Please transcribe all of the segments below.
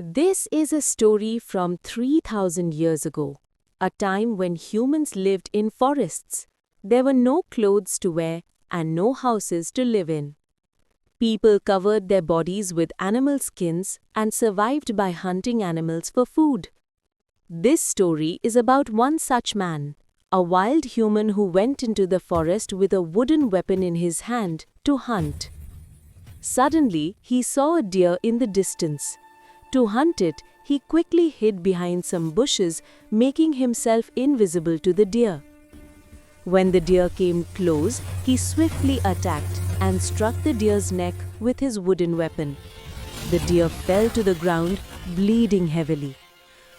This is a story from 3,000 years ago, a time when humans lived in forests. There were no clothes to wear and no houses to live in. People covered their bodies with animal skins and survived by hunting animals for food. This story is about one such man, a wild human who went into the forest with a wooden weapon in his hand to hunt. Suddenly, he saw a deer in the distance. To hunt it, he quickly hid behind some bushes, making himself invisible to the deer. When the deer came close, he swiftly attacked and struck the deer's neck with his wooden weapon. The deer fell to the ground, bleeding heavily.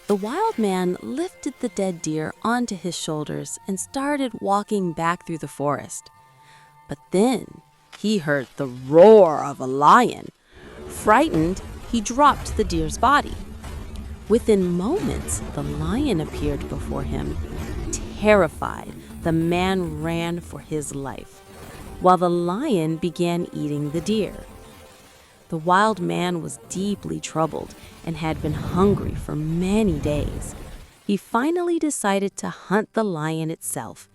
The wild man lifted the dead deer onto his shoulders and started walking back through the forest. But then he heard the roar of a lion. Frightened, he dropped the deer's body. Within moments, the lion appeared before him. Terrified, the man ran for his life, while the lion began eating the deer. The wild man was deeply troubled and had been hungry for many days. He finally decided to hunt the lion itself,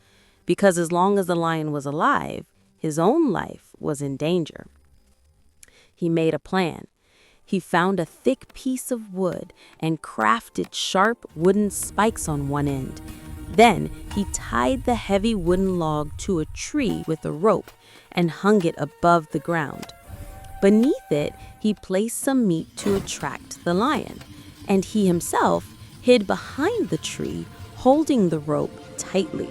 because as long as the lion was alive, his own life was in danger. He made a plan. He found a thick piece of wood and crafted sharp wooden spikes on one end. Then he tied the heavy wooden log to a tree with a rope and hung it above the ground. Beneath it, he placed some meat to attract the lion, and he himself hid behind the tree, holding the rope tightly.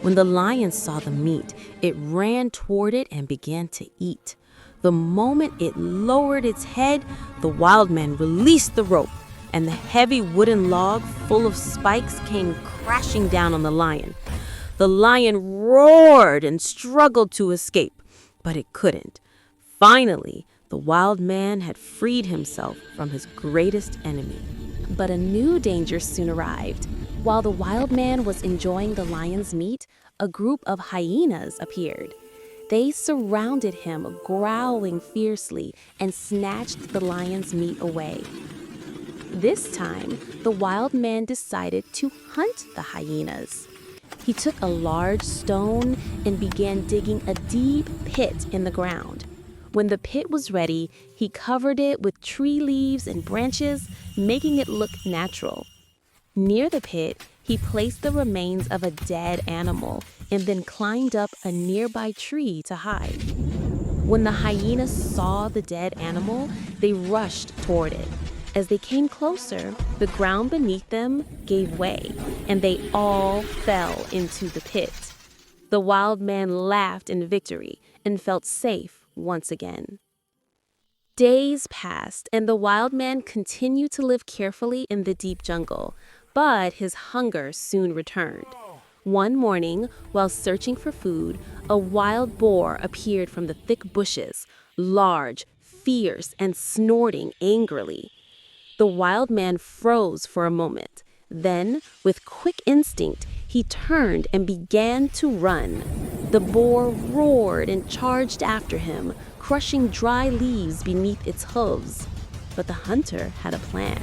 When the lion saw the meat, it ran toward it and began to eat. The moment it lowered its head, the wild man released the rope, and the heavy wooden log full of spikes came crashing down on the lion. The lion roared and struggled to escape, but it couldn't. Finally, the wild man had freed himself from his greatest enemy. But a new danger soon arrived. While the wild man was enjoying the lion's meat, a group of hyenas appeared. They surrounded him, growling fiercely, and snatched the lion's meat away. This time, the wild man decided to hunt the hyenas. He took a large stone and began digging a deep pit in the ground. When the pit was ready, he covered it with tree leaves and branches, making it look natural. Near the pit, he placed the remains of a dead animal and then climbed up a nearby tree to hide. When the hyenas saw the dead animal, they rushed toward it. As they came closer, the ground beneath them gave way, and they all fell into the pit. The wild man laughed in victory and felt safe once again. Days passed, and the wild man continued to live carefully in the deep jungle, but his hunger soon returned. One morning, while searching for food, a wild boar appeared from the thick bushes, large, fierce, and snorting angrily. The wild man froze for a moment. Then, with quick instinct, he turned and began to run. The boar roared and charged after him, crushing dry leaves beneath its hooves. But the hunter had a plan.